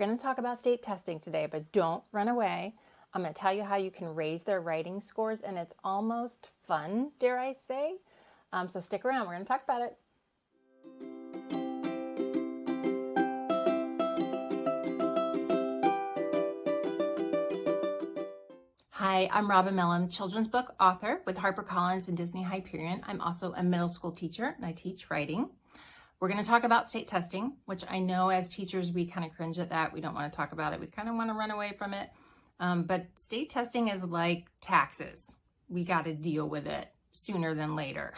going to talk about state testing today, but don't run away. I'm going to tell you how you can raise their writing scores, and it's almost fun, dare I say. So stick around. We're going to talk about it. Hi, I'm Robin Mellum, children's book author with HarperCollins and Disney Hyperion. I'm also a middle school teacher, and I teach writing. We're going to talk about state testing, which I know as teachers, we kind of cringe at that. We don't want to talk about it. We kind of want to run away from it. But state testing is like taxes. We got to deal with it sooner than later.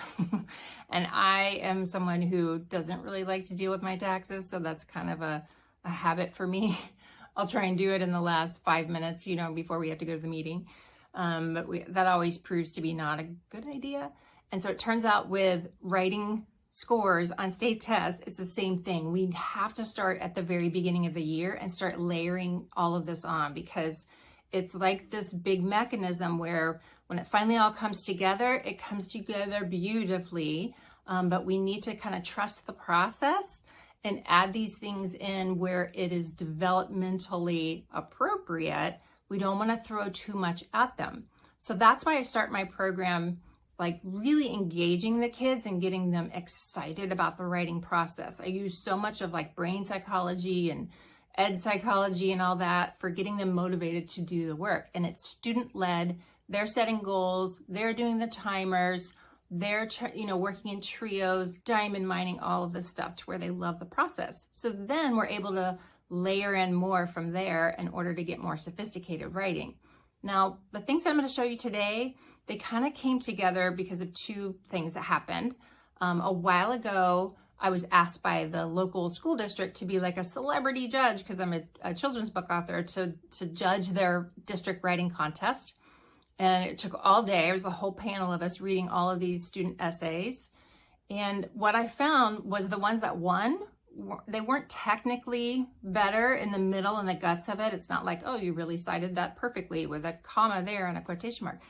And I am someone who doesn't really like to deal with my taxes. So that's kind of a habit for me. I'll try and do it in the last 5 minutes, before we have to go to the meeting. But that always proves to be not a good idea. And so it turns out with writing scores on state tests, it's the same thing. We have to start at the very beginning of the year and start layering all of this on, because it's like this big mechanism where when it finally all comes together, it comes together beautifully. But we need to kind of trust the process and add these things in where it is developmentally appropriate. We don't want to throw too much at them. So that's why I start my program like really engaging the kids and getting them excited about the writing process. I use so much of like brain psychology and ed psychology and all that for getting them motivated to do the work. And it's student-led. They're setting goals. They're doing the timers. They're working in trios, diamond mining, all of this stuff to where they love the process. So then we're able to layer in more from there in order to get more sophisticated writing. Now, the things I'm going to show you today, they kind of came together because of two things that happened. A while ago, I was asked by the local school district to be like a celebrity judge, because I'm a children's book author, to judge their district writing contest. And it took all day. There was a whole panel of us reading all of these student essays. And what I found was the ones that won, they weren't technically better in the middle and the guts of it. It's not like, oh, you really cited that perfectly with a comma there and a quotation mark.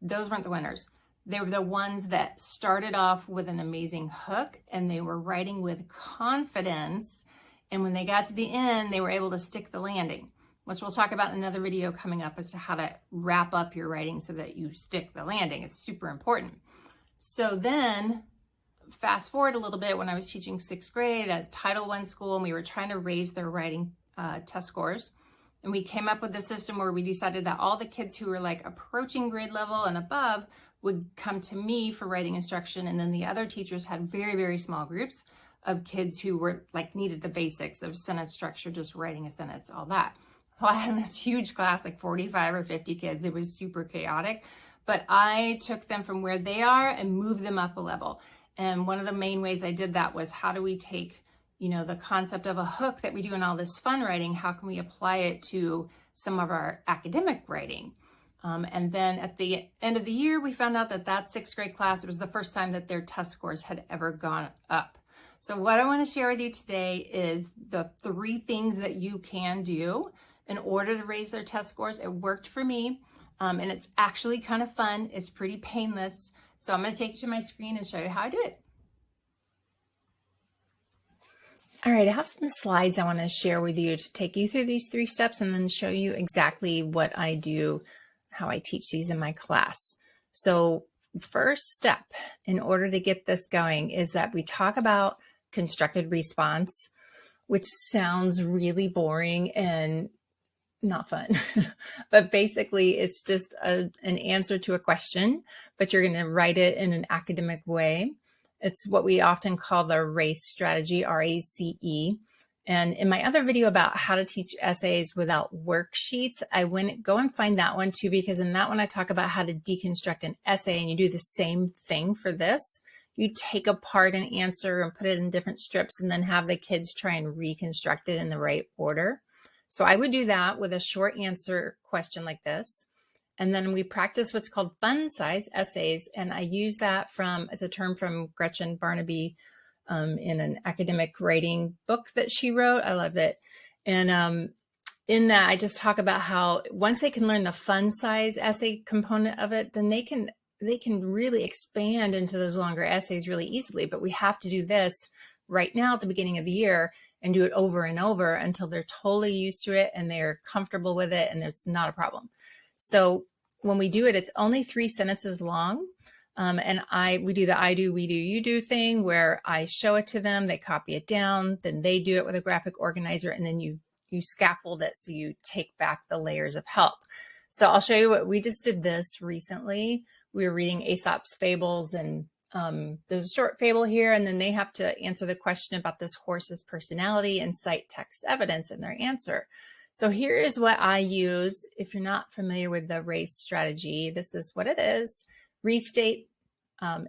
Those weren't the winners. They were the ones that started off with an amazing hook and they were writing with confidence. And when they got to the end, they were able to stick the landing, which we'll talk about in another video coming up as to how to wrap up your writing so that you stick the landing. It's super important. So then fast forward a little bit, when I was teaching 6th grade at Title I school, and we were trying to raise their writing test scores. And we came up with the system where we decided that all the kids who were like approaching grade level and above would come to me for writing instruction. And then the other teachers had very, very small groups of kids who were like needed the basics of sentence structure, just writing a sentence, all that. Well, I had this huge class, like 45 or 50 kids. It was super chaotic, but I took them from where they are and moved them up a level. And one of the main ways I did that was, how do we take the concept of a hook that we do in all this fun writing, how can we apply it to some of our academic writing? And then at the end of the year, we found out that 6th grade class, it was the first time that their test scores had ever gone up. So what I want to share with you today is the 3 things that you can do in order to raise their test scores. It worked for me, and it's actually kind of fun. It's pretty painless. So I'm going to take you to my screen and show you how I do it. All right, I have some slides I want to share with you to take you through these 3 steps and then show you exactly what I do, how I teach these in my class. So first step in order to get this going is that we talk about constructed response, which sounds really boring and not fun. But basically it's just an answer to a question, but you're going to write it in an academic way. It's what we often call the RACE strategy, RACE. And in my other video about how to teach essays without worksheets, I go and find that one too, because in that one I talk about how to deconstruct an essay, and you do the same thing for this. You take apart an answer and put it in different strips and then have the kids try and reconstruct it in the right order. So I would do that with a short answer question like this. And then we practice what's called fun size essays. And I use that it's a term from Gretchen Barnaby in an academic writing book that she wrote. I love it. And in that, I just talk about how once they can learn the fun size essay component of it, then they can really expand into those longer essays really easily. But we have to do this right now at the beginning of the year and do it over and over until they're totally used to it and they're comfortable with it and it's not a problem. So when we do it, it's only 3 sentences long. And we do the I do, we do, you do thing where I show it to them, they copy it down, then they do it with a graphic organizer, and then you scaffold it so you take back the layers of help. So I'll show you what we just did this recently. We were reading Aesop's fables, and there's a short fable here, and then they have to answer the question about this horse's personality and cite text evidence in their answer. So here is what I use. If you're not familiar with the race strategy, this is what it is. Restate,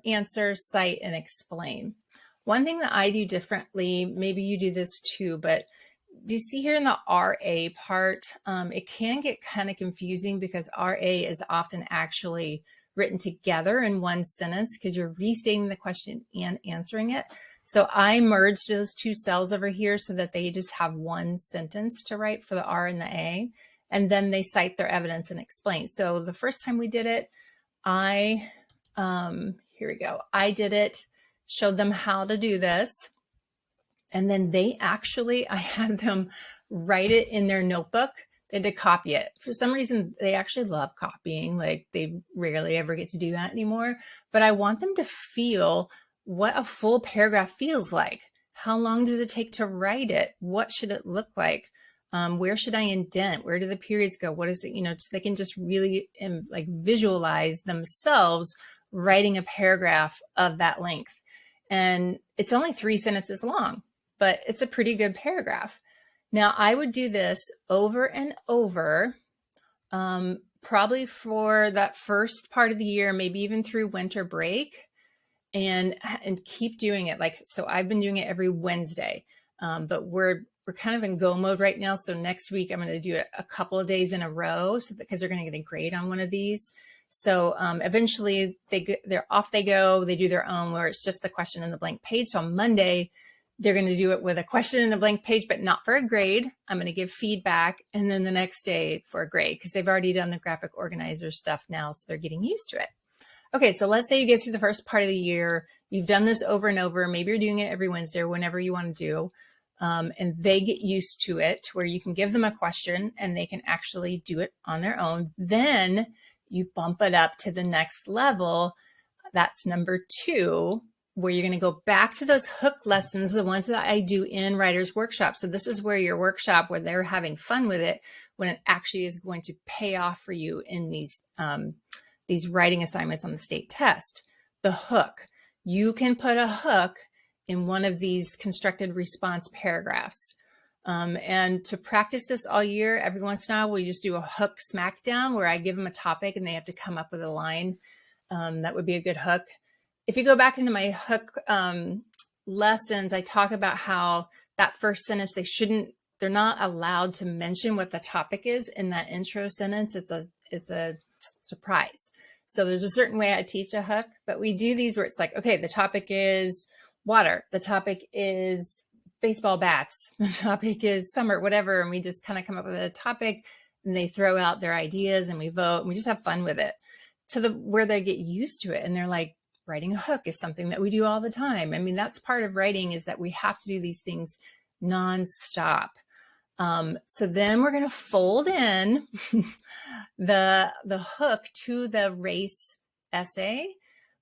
answer, cite, and explain. One thing that I do differently, maybe you do this too, but do you see here in the RA part, it can get kind of confusing because RA is often actually written together in one sentence because you're restating the question and answering it. So I merged those 2 cells over here so that they just have one sentence to write for the R and the A, and then they cite their evidence and explain. So the first time we did it, here we go. I did it, showed them how to do this. And then I had them write it in their notebook. They had to copy it. For some reason, they actually love copying. Like they rarely ever get to do that anymore. But I want them to feel what a full paragraph feels like. How long does it take to write it? What should it look like? Where should I indent? Where do the periods go? What is it? So they can just really like visualize themselves writing a paragraph of that length. And it's only 3 sentences long, but it's a pretty good paragraph. Now I would do this over and over, probably for that first part of the year, maybe even through winter break, and keep doing it. Like, so I've been doing it every Wednesday, but we're kind of in go mode right now. So next week I'm going to do it a couple of days in a row, because they're going to get a grade on one of these. So eventually they're off they go, they do their own, where it's just the question and the blank page. So on Monday, they're going to do it with a question and a blank page, but not for a grade. I'm going to give feedback, and then the next day for a grade, because they've already done the graphic organizer stuff now. So they're getting used to it. Okay, so let's say you get through the first part of the year. You've done this over and over. Maybe you're doing it every Wednesday or whenever you want to do. And they get used to it, where you can give them a question and they can actually do it on their own. Then you bump it up to the next level. That's number 2, where you're going to go back to those hook lessons, the ones that I do in Writer's Workshop. So this is where your workshop, where they're having fun with it, when it actually is going to pay off for you in these writing assignments on the state test. The hook. You can put a hook in one of these constructed response paragraphs. And to practice this all year, every once in a while, we just do a hook smackdown, where I give them a topic and they have to come up with a line. That would be a good hook. If you go back into my hook lessons, I talk about how that first sentence, they're not allowed to mention what the topic is in that intro sentence. It's a surprise. So there's a certain way I teach a hook, but we do these where it's like, okay, the topic is water. The topic is baseball bats. The topic is summer, whatever. And we just kind of come up with a topic, and they throw out their ideas and we vote and we just have fun with it, to where they get used to it. And they're like, writing a hook is something that we do all the time. I mean, that's part of writing, is that we have to do these things nonstop. So then we're going to fold in the hook to the race essay,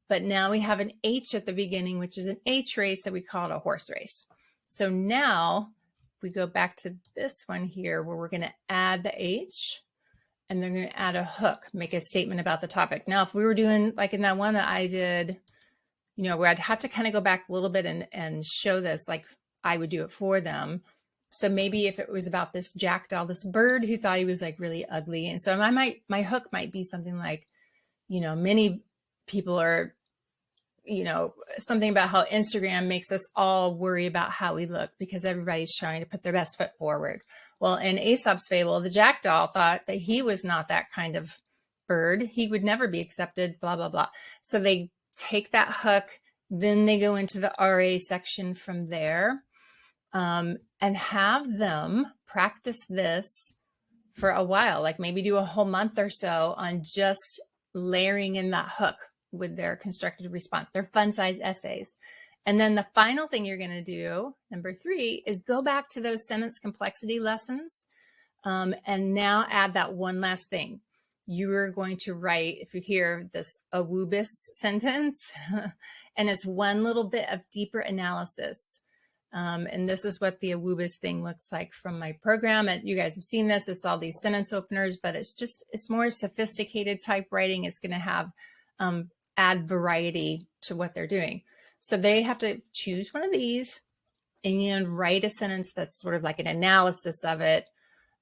but now we have an H at the beginning, which is an H race, that we call it a horse race. So now we go back to this one here, where we're going to add the H, and they're going to add a hook, make a statement about the topic. Now, if we were doing like in that one that I did, where I'd have to kind of go back a little bit and show this, like I would do it for them. So maybe if it was about this jackdaw, this bird who thought he was like really ugly. And so my hook might be something like, many people are, something about how Instagram makes us all worry about how we look, because everybody's trying to put their best foot forward. Well, in Aesop's fable, the jackdaw thought that he was not that kind of bird. He would never be accepted, blah, blah, blah. So they take that hook, then they go into the RA section from there, and have them practice this for a while, like maybe do a whole month or so on just layering in that hook with their constructed response, their fun size essays. And then the final thing you're going to do, number 3, is go back to those sentence complexity lessons. And now add that one last thing. You're going to write, if you hear this awubis sentence, and it's one little bit of deeper analysis. And this is what the awubis thing looks like from my program. And you guys have seen this. It's all these sentence openers, but it's more sophisticated type writing. It's going to have add variety to what they're doing. So they have to choose one of these and then write a sentence that's sort of like an analysis of it.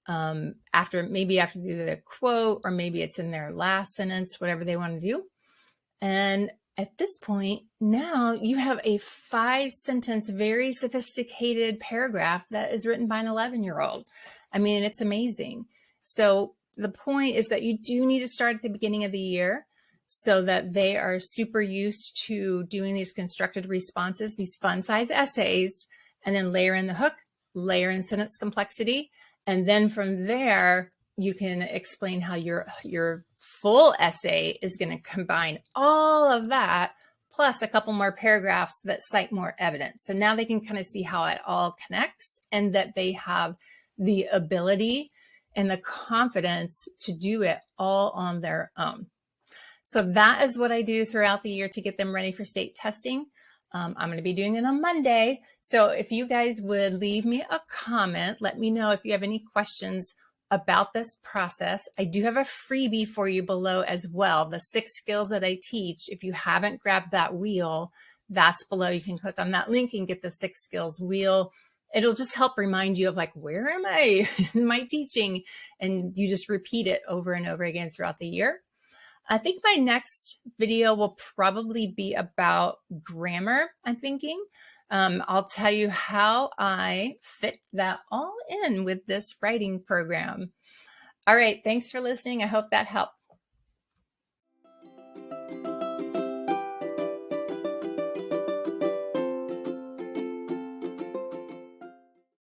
After either the quote or maybe it's in their last sentence, whatever they want to do. And at this point, now you have a 5-sentence, very sophisticated paragraph that is written by an 11-year-old. I mean, it's amazing. So the point is that you do need to start at the beginning of the year so that they are super used to doing these constructed responses, these fun size essays, and then layer in the hook, layer in sentence complexity. And then from there, you can explain how your full essay is going to combine all of that, plus a couple more paragraphs that cite more evidence. So now they can kind of see how it all connects and that they have the ability and the confidence to do it all on their own. So that is what I do throughout the year to get them ready for state testing. I'm going to be doing it on Monday. So if you guys would leave me a comment, let me know if you have any questions about this process. I do have a freebie for you below as well. The 6 skills that I teach. If you haven't grabbed that wheel, that's below. You can click on that link and get the 6 skills wheel. It'll just help remind you of like, where am I in my teaching? And you just repeat it over and over again throughout the year. I think my next video will probably be about grammar, I'm thinking. I'll tell you how I fit that all in with this writing program. All right, thanks for listening. I hope that helped.